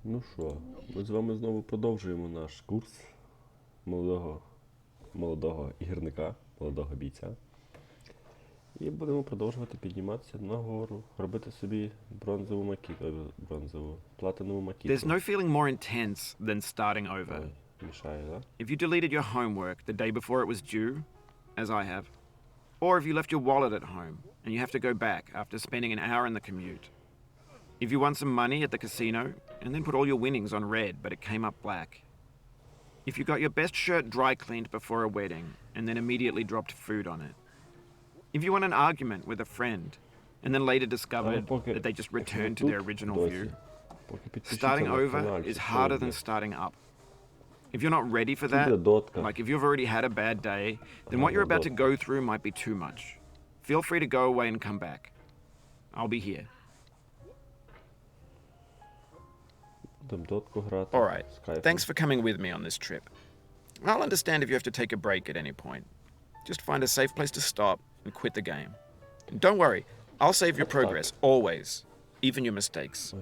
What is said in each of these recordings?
Ну що, ми з вами знову продовжуємо наш курс молодого ігорника, молодого бійця. І будемо продовжувати підніматися нагору, робити собі платинову макітку. There's no feeling more intense than starting over. Ой, мішає, да? If you deleted your homework the day before it was due, as I have, or if you left your wallet at home and you have to go back after spending an hour in the commute. If you won some money at the casino and then put all your winnings on red but it came up black. If you got your best shirt dry cleaned before a wedding and then immediately dropped food on it. If you won an argument with a friend and then later discovered that they just returned to their original view. Starting over is harder than starting up. If you're not ready for that, like if you've already had a bad day, then what you're about to go through might be too much. Feel free to go away and come back. I'll be here. All right, thanks for coming with me on this trip. I'll understand if you have to take a break at any point. Just find a safe place to stop and quit the game. And don't worry, I'll save your progress, always, even your mistakes.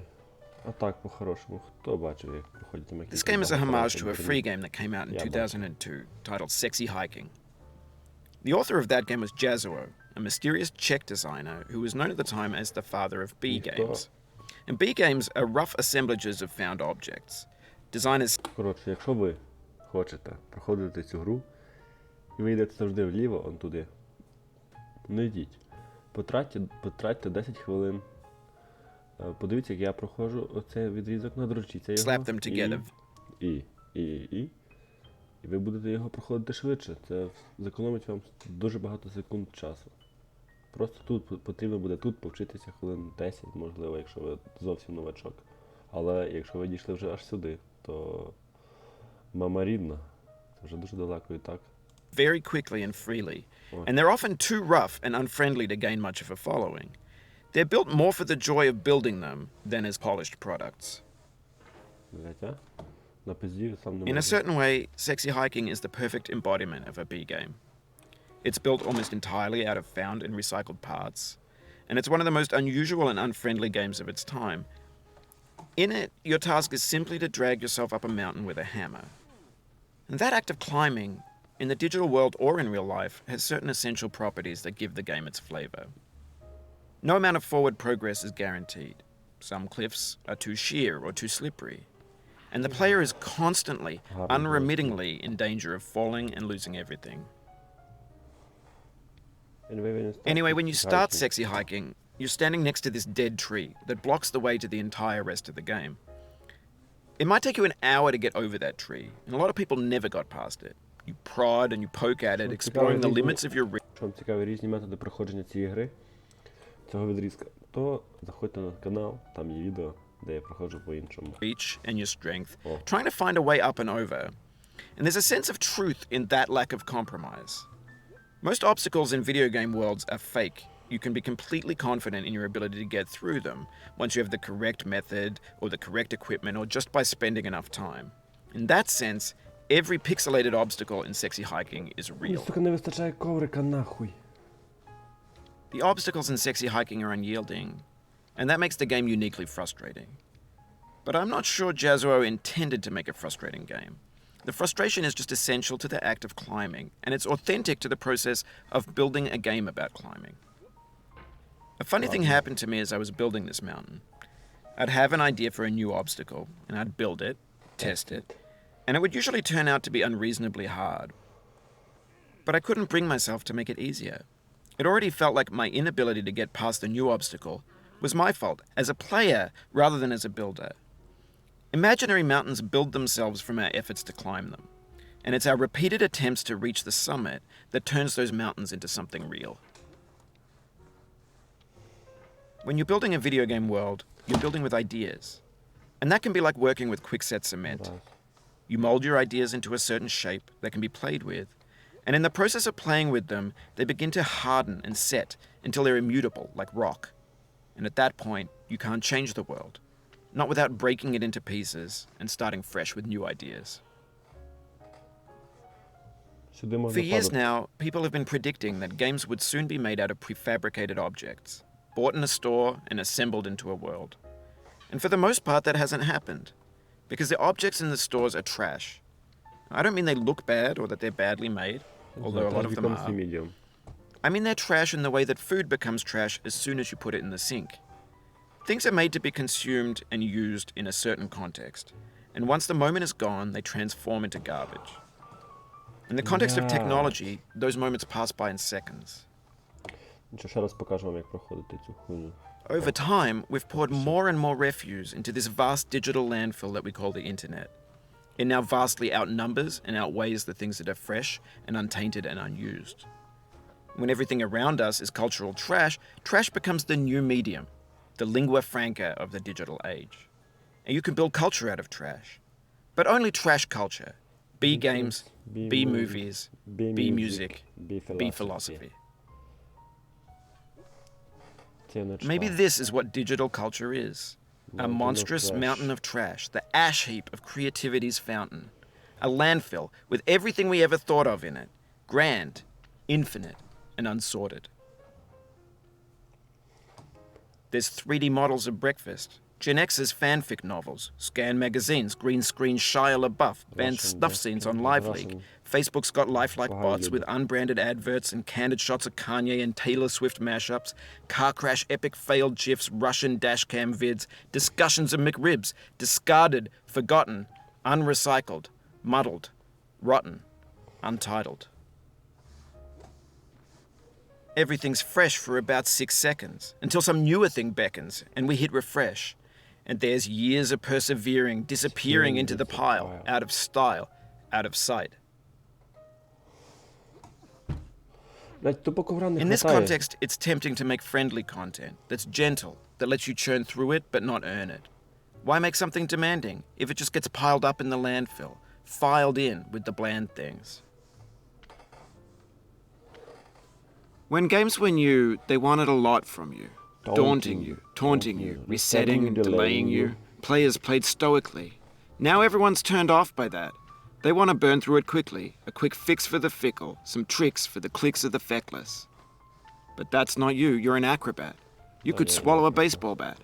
This game is a homage to a free game that came out in 2002, titled Sexy Hiking. The author of that game was Jazuo, a mysterious Czech designer who was known at the time as the father of B games. And B games are rough assemblages of found objects. Designers... Коротше, якщо ви хочете проходити цю гру, і ви йдете завжди вліво, он туди, не йдіть. Потратьте 10 хвилин. Подивіться, як я проходжу оцей відрізок, надручіться його. Slap them together. І ви будете його проходити швидше. Це зекономить вам дуже багато секунд часу. Просто тут потрібно буде повчитися хвилин 10, можливо, якщо ви зовсім новачок. Але якщо ви дійшли вже аж сюди, то мама рідна. Це вже дуже далеко і так. Very quickly and freely. And they're often too rough and unfriendly to gain much of a following. They're built more for the joy of building them than as polished products. In a certain way, Sexy Hiking is the perfect embodiment of a B game. It's built almost entirely out of found and recycled parts, and it's one of the most unusual and unfriendly games of its time. In it, your task is simply to drag yourself up a mountain with a hammer. And that act of climbing, in the digital world or in real life, has certain essential properties that give the game its flavor. No amount of forward progress is guaranteed. Some cliffs are too sheer or too slippery. And the player is constantly, unremittingly in danger of falling and losing everything. Anyway, when you start Sexy Hiking, you're standing next to this dead tree that blocks the way to the entire rest of the game. It might take you an hour to get over that tree, and a lot of people never got past it. You prod and you poke at it, exploring the limits of your reach. Якщо вам цікаві різні методи проходження цієї гри, цього відрізка, то заходьте на канал, там є відео, де я проходжу по-іншому. Reach and your strength, trying to find a way up and over. And there's a sense of truth in that lack of compromise. Most obstacles in video game worlds are fake. You can be completely confident in your ability to get through them once you have the correct method or the correct equipment or just by spending enough time. In that sense, every pixelated obstacle in Sexy Hiking is real. The obstacles in Sexy Hiking are unyielding, and that makes the game uniquely frustrating. But I'm not sure Jazuo intended to make a frustrating game. The frustration is just essential to the act of climbing, and it's authentic to the process of building a game about climbing. A funny thing happened to me as I was building this mountain. I'd have an idea for a new obstacle, and I'd build it, test it, and it would usually turn out to be unreasonably hard. But I couldn't bring myself to make it easier. It already felt like my inability to get past the new obstacle was my fault as a player rather than as a builder. Imaginary mountains build themselves from our efforts to climb them, and it's our repeated attempts to reach the summit that turns those mountains into something real. When you're building a video game world, you're building with ideas, and that can be like working with quickset cement. You mold your ideas into a certain shape that can be played with, and in the process of playing with them, they begin to harden and set until they're immutable, like rock. And at that point, you can't change the world, not without breaking it into pieces and starting fresh with new ideas. For years now, people have been predicting that games would soon be made out of prefabricated objects, bought in a store and assembled into a world. And for the most part, that hasn't happened. because the objects in the stores are trash. I don't mean they look bad or that they're badly made, although a lot of them becomes the are. medium. I mean they're trash in the way that food becomes trash as soon as you put it in the sink. Things are made to be consumed and used in a certain context, and once the moment is gone, they transform into garbage. In the context of technology, those moments pass by in seconds. Нічого, ще раз покажу вам, як проходити цю хуйню. Over time, we've poured more and more refuse into this vast digital landfill that we call the internet. It now vastly outnumbers and outweighs the things that are fresh and untainted and unused. When everything around us is cultural trash, trash becomes the new medium, the lingua franca of the digital age. And you can build culture out of trash. But only trash culture. B games, B movies, B music, B philosophy. Maybe this is what digital culture is. A monstrous mountain of trash, the ash heap of creativity's fountain. A landfill with everything we ever thought of in it. Grand, infinite, and unsorted. There's 3D models of breakfast, Gen X's fanfic novels, scan magazines, green screen Shia LaBeouf, banned snuff scenes on Live League. Facebook's got lifelike bots with unbranded adverts and candid shots of Kanye and Taylor Swift mashups, car crash epic failed GIFs, Russian dashcam vids, discussions of McRibs, discarded, forgotten, unrecycled, muddled, rotten, untitled. Everything's fresh for about 6 seconds, until some newer thing beckons, and we hit refresh. And there's years of persevering, disappearing into the pile, out of style, out of sight. In this context, it's tempting to make friendly content that's gentle, that lets you churn through it but not earn it. Why make something demanding if it just gets piled up in the landfill, filed in with the bland things? When games were new, they wanted a lot from you. Daunting you, taunting you, resetting, delaying you. Players played stoically. Now everyone's turned off by that. They want to burn through it quickly, a quick fix for the fickle, some tricks for the clicks of the feckless. But that's not you, you're an acrobat. You could swallow a baseball bat.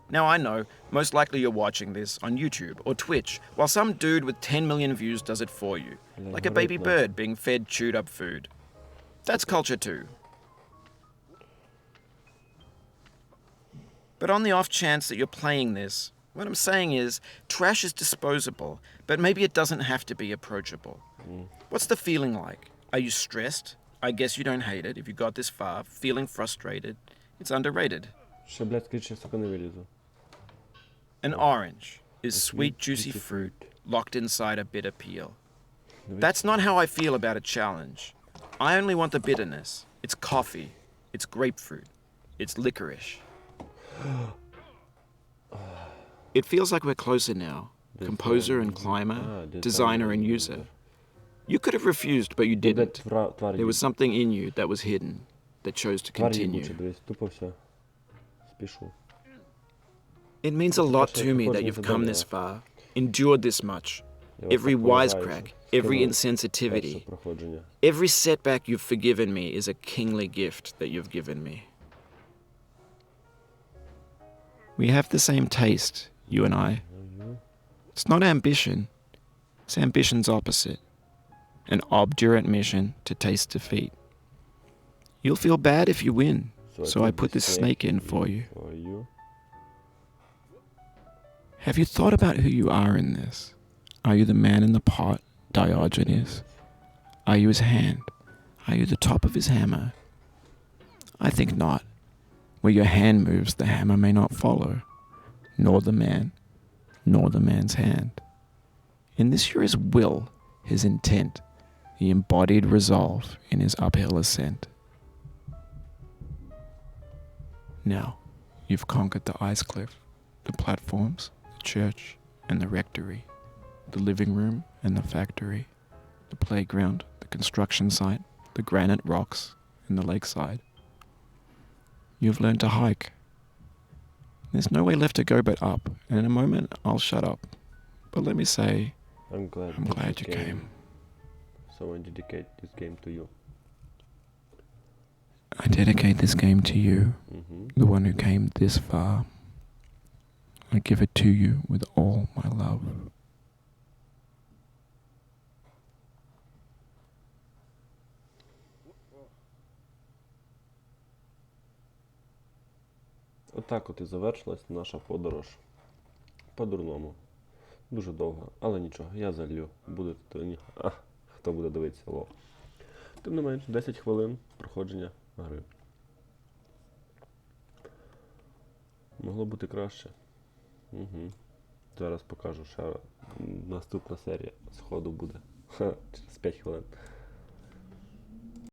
Now I know, most likely you're watching this on YouTube or Twitch, while some dude with 10 million views does it for you, like a baby bird being fed chewed up food. That's culture too. But on the off chance that you're playing this, what I'm saying is, trash is disposable, but maybe it doesn't have to be approachable. What's the feeling like? Are you stressed? I guess you don't hate it if you got this far. Feeling frustrated? It's underrated. Ще, блядь, скажи, сука, не вилізу. An orange is sweet, juicy fruit locked inside a bitter peel. That's not how I feel about a challenge. I only want the bitterness. It's coffee. It's grapefruit. It's licorice. It feels like we're closer now. Composer and climber, designer and user. You could have refused, but you didn't. There was something in you that was hidden, that chose to continue. It means a lot to me that you've come this far, endured this much. Every wisecrack, every insensitivity, every setback you've forgiven me is a kingly gift that you've given me. We have the same taste, you and I. It's not ambition. It's ambition's opposite. An obdurate mission to taste defeat. You'll feel bad if you win, so I put this snake in for you. Have you thought about who you are in this? Are you the man in the pot, Diogenes? Are you his hand? Are you the top of his hammer? I think not. Where your hand moves, the hammer may not follow, nor the man, nor the man's hand. In this you're his will, his intent, the embodied resolve in his uphill ascent. Now, you've conquered the ice cliff, the platforms, the church, and the rectory, the living room and the factory, the playground, the construction site, the granite rocks, and the lakeside. You've learned to hike. There's no way left to go but up, and in a moment I'll shut up. But let me say, I'm glad you came. So I dedicate this game to you. I dedicate this game to you, the one who came this far. I give it to you with all my love. Отак от і завершилась наша подорож. По-дурному. Дуже довго, але нічого, я залью. Буде хто буде дивитися, лов. Тим не менш, 10 хвилин проходження гри. Могло бути краще. Угу. Зараз покажу ще наступна серія. Сходу буде. Через 5 хвилин.